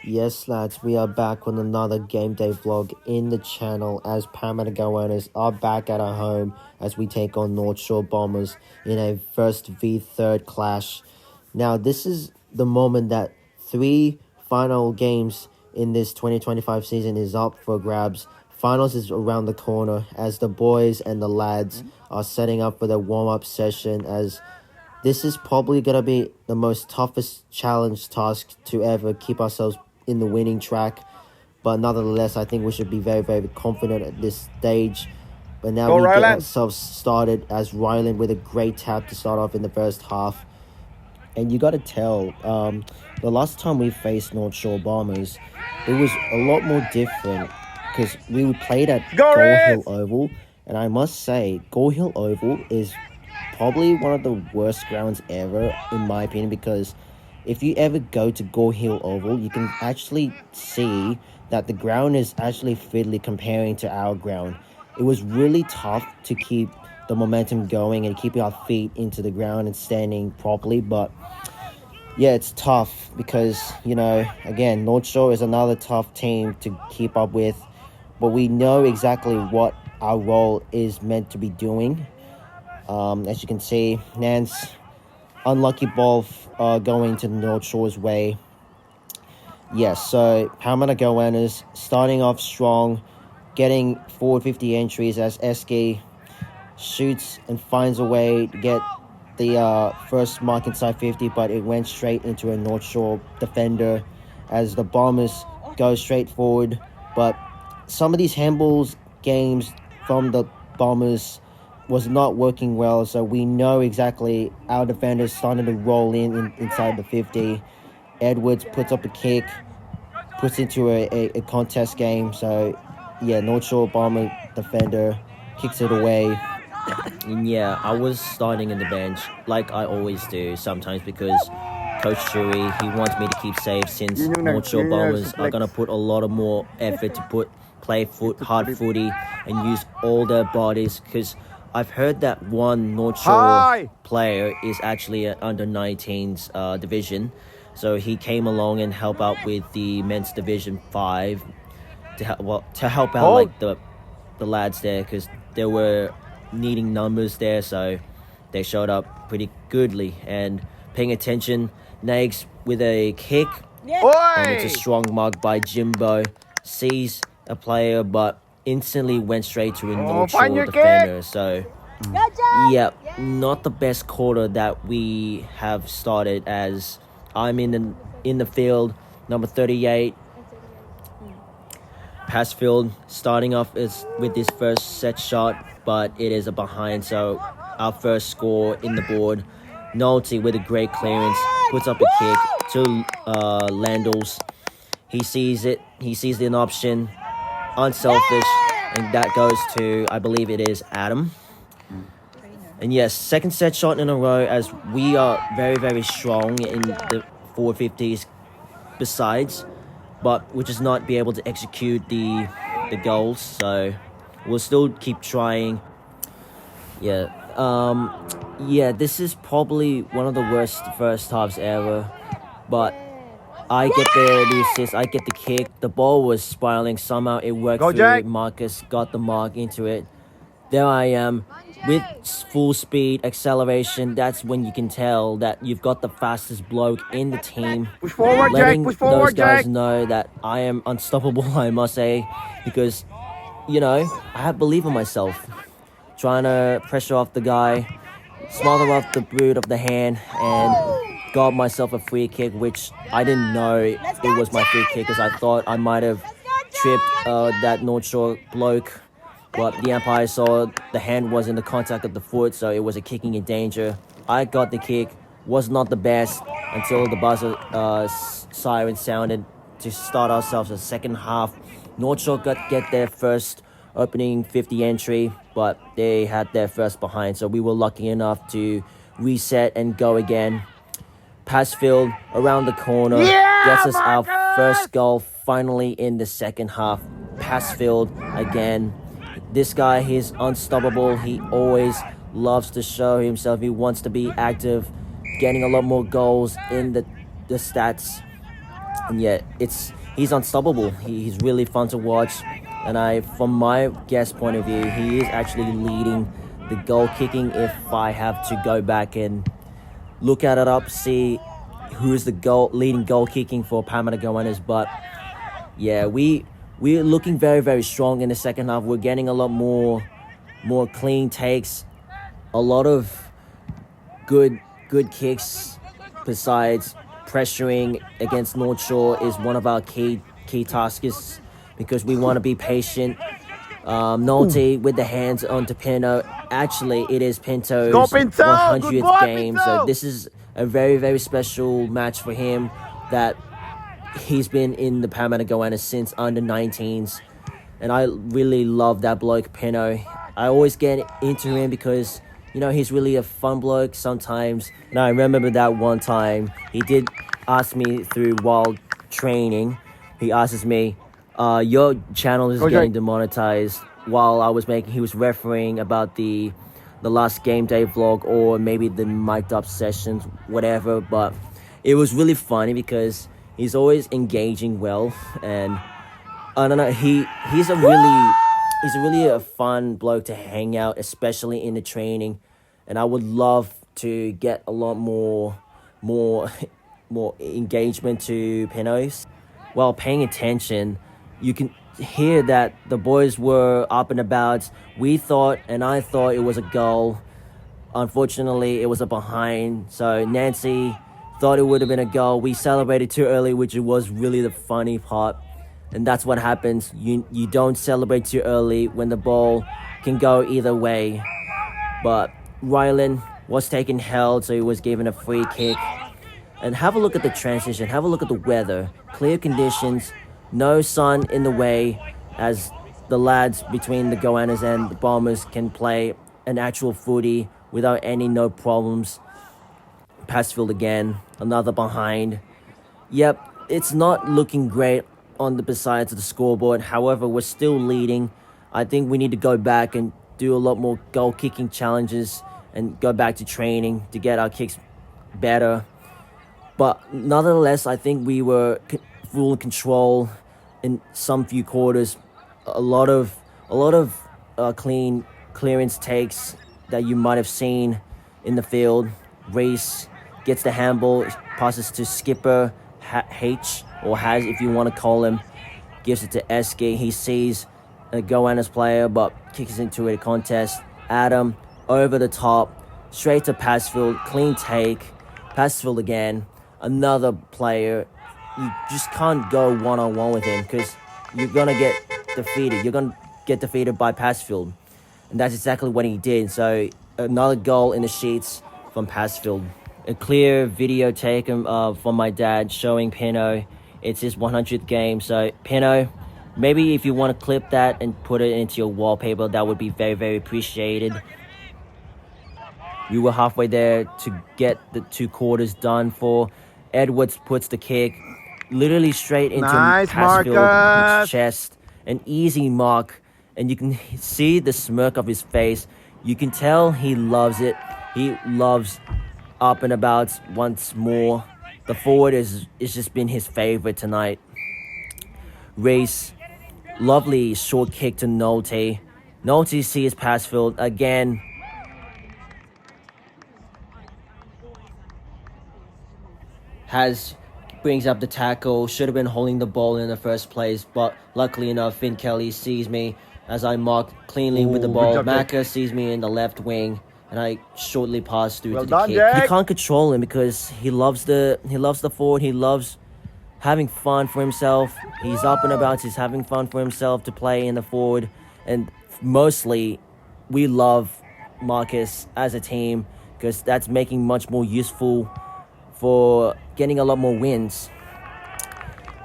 Yes, lads, we are back with another game day vlog in the channel as Parramatta Goannas are back at our home as we take on North Shore Bombers in a first v third clash. Now, this is the moment that 3 final games in this 2025 season is up for grabs. Finals is around the corner as the boys and the lads are setting up for their warm-up session, as this is probably going to be the most toughest challenge task to ever keep ourselves in the winning track. But nonetheless, I think we should be very, very confident at this stage. But now we get ourselves started as Ryland with a great tap to start off in the first half. And you got to tell, the last time we faced North Shore Bombers, it was a lot more different because we played at Gore Hill Oval. And I must say, Gore Hill Oval is probably one of the worst grounds ever, in my opinion, because if you ever go to Gore Hill Oval, you can actually see that the ground is actually fiddly comparing to our ground. It was really tough to keep the momentum going and keeping our feet into the ground and standing properly. But yeah, it's tough because, you know, again, North Shore is another tough team to keep up with. But we know exactly what our role is meant to be doing. As you can see, Nance, unlucky ball going to the North Shore's way. Yes, so Parramatta Goannas starting off strong, getting forward 50 entries as Eski shoots and finds a way to get the first mark inside 50, but it went straight into a North Shore defender as the Bombers go straight forward. But some of these handballs games from the Bombers was not working well, so we know exactly our defenders starting to roll inside the 50. Edwards puts up a kick, puts into a contest game. So yeah, North Shore Bomber defender kicks it away. And yeah, I was starting in the bench like I always do sometimes because Coach Chewy, he wants me to keep safe since North Shore Bombers are going to put a lot of more effort to play hard footy and use all their bodies, because I've heard that one North Shore player is actually an under-19s division. So he came along and helped out with the men's division 5 to help out like the lads there, because they were needing numbers there, so they showed up pretty goodly. And paying attention, Nags with a kick, and it's a strong mug by Jimbo, sees a player but instantly went straight to a North Shore defender. So yeah, not the best quarter that we have started, as I'm in the field, number 38. Passfield starting off with this first set shot, but it is a behind, so our first score in the board. Nolte with a great clearance, puts up a kick to Landals. He sees it, he sees an option, unselfish, and that goes to, I believe it is Adam. And yes, second set shot in a row, as we are very, very strong in the 450s besides, but we'll just not be able to execute the goals, so we'll still keep trying. Yeah, this is probably one of the worst first halves ever, but I get the assist, I get the kick. The ball was spiraling, somehow it worked through. Jack. Marcus got the mark into it. There I am with full speed acceleration. That's when you can tell that you've got the fastest bloke in the team. Push forward, letting Jack. Push forward, those guys Jack. know that I am unstoppable, I must say, because, you know, I have belief in myself. Trying to pressure off the guy, smother off the boot of the hand, and got myself a free kick, which I didn't know it was my free kick, because I thought I might have tripped that North Shore bloke. But the umpire saw the hand was in the contact of the foot, so it was a kicking in danger. I got the kick, was not the best until the buzzer siren sounded to start ourselves a second half. North Shore get their first opening 50 entry, but they had their first behind, so we were lucky enough to reset and go again. Passfield around the corner gets us our first goal finally in the second half. Passfield again. This guy, he's unstoppable. He always loves to show himself. He wants to be active, getting a lot more goals in the stats. And yet he's unstoppable. He's really fun to watch, and from my guest point of view, he is actually leading the goal kicking. If I have to go back and look at it up, see who's the leading goal kicking for Parramatta Goannas. But yeah, we're looking very, very strong in the second half. We're getting a lot more clean takes, a lot of good kicks. Besides, pressuring against North Shore is one of our key tasks, because we want to be patient. Nolte with the hands onto Pinto. Actually, it is Pinto's 100th game, so this is a very, very special match for him, that he's been in the Parramatta Goannas since under 19s, and I really love that bloke, Pinto. I always get into him because, you know, he's really a fun bloke sometimes. And I remember that one time he did ask me while training, he asks me, your channel is getting demonetized, while he was refereeing about the last game day vlog, or maybe the mic'd up sessions, whatever. But it was really funny because he's always engaging well, and I don't know, he's a really a fun bloke to hang out, especially in the training. And I would love to get a lot more engagement to Pintos. While paying attention, you can hear that the boys were up and about. I thought it was a goal. Unfortunately, it was a behind. So Nancy thought it would have been a goal. We celebrated too early, which was really the funny part. And that's what happens. You don't celebrate too early when the ball can go either way. But Rylan was taken held, so he was given a free kick. And have a look at the transition. Have a look at the weather. Clear conditions. No sun in the way, as the lads between the Goannas and the Bombers can play an actual footy without no problems. Passfield again. Another behind. Yep, it's not looking great on the besides of the scoreboard. However, we're still leading. I think we need to go back and do a lot more goal kicking challenges and go back to training to get our kicks better. But nonetheless, I think we were full control in some few quarters. A lot of clean clearance takes that you might have seen in the field. Reese gets the handball, passes to skipper H, or Has if you want to call him, gives it to Eski. He sees a Goannas player but kicks into a contest. Adam over the top, straight to Passfield, clean take. Passfield again, another player. You just can't go one-on-one with him because you're going to get defeated. You're going to get defeated by Passfield. And that's exactly what he did. So another goal in the sheets from Passfield. A clear video taken from my dad showing Pinto. It's his 100th game. So Pinto, maybe if you want to clip that and put it into your wallpaper, that would be very, very appreciated. We were halfway there to get the 2 quarters done for. Edwards puts the kick literally straight into Passfield's chest. An easy mark, and you can see the smirk of his face. You can tell he loves it. He loves up and about once more. The forward is just been his favorite tonight. Reese, lovely short kick to Nolte. Nolte sees Passfield again. Brings up the tackle. Should have been holding the ball in the first place, but luckily enough, Finn Kelly sees me as I mark cleanly with the ball. Macca sees me in the left wing, and I shortly pass through to the kick. Jack. You can't control him because he loves the forward. He loves having fun for himself. He's up and about. He's having fun for himself to play in the forward, and mostly we love Marcus as a team because that's making much more useful for getting a lot more wins.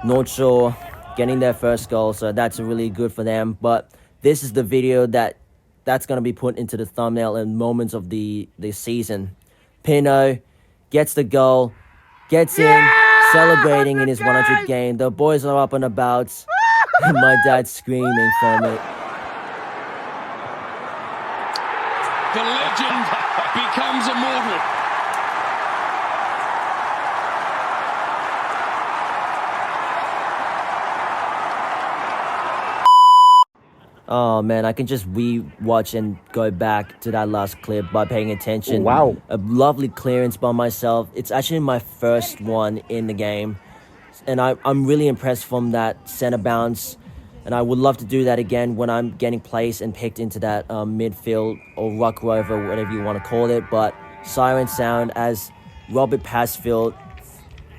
North Shore getting their first goal, so that's really good for them. But this is the video that's going to be put into the thumbnail in moments of the season. Pinto gets the goal, gets in, celebrating in his 100th game. The boys are up and about, and my dad's screaming from it. The legend becomes immortal. Oh man, I can just re-watch and go back to that last clip by paying attention. Wow. A lovely clearance by myself. It's actually my first one in the game. And I'm really impressed from that center bounce. And I would love to do that again when I'm getting placed and picked into that midfield or ruck rover, whatever you want to call it. But siren sound as Robert Passfield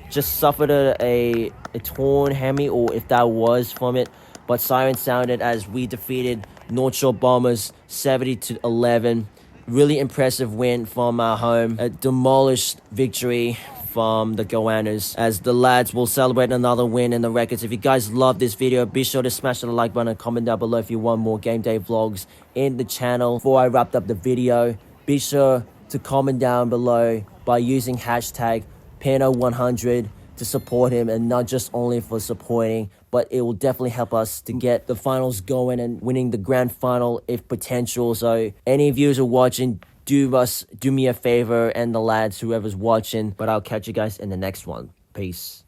just suffered a torn hammy, or if that was from it. But siren sounded as we defeated North Shore Bombers 70-11. Really impressive win from our home. A demolished victory from the Goannas, as the lads will celebrate another win in the records. If you guys love this video, be sure to smash the like button and comment down below if you want more game day vlogs in the channel. Before I wrapped up the video, be sure to comment down below by using hashtag Pinto100 to support him, and not just only for supporting, but it will definitely help us to get the finals going and winning the grand final if potential. So any viewers who are watching, do me a favor, and the lads, whoever's watching. But I'll catch you guys in the next one. Peace.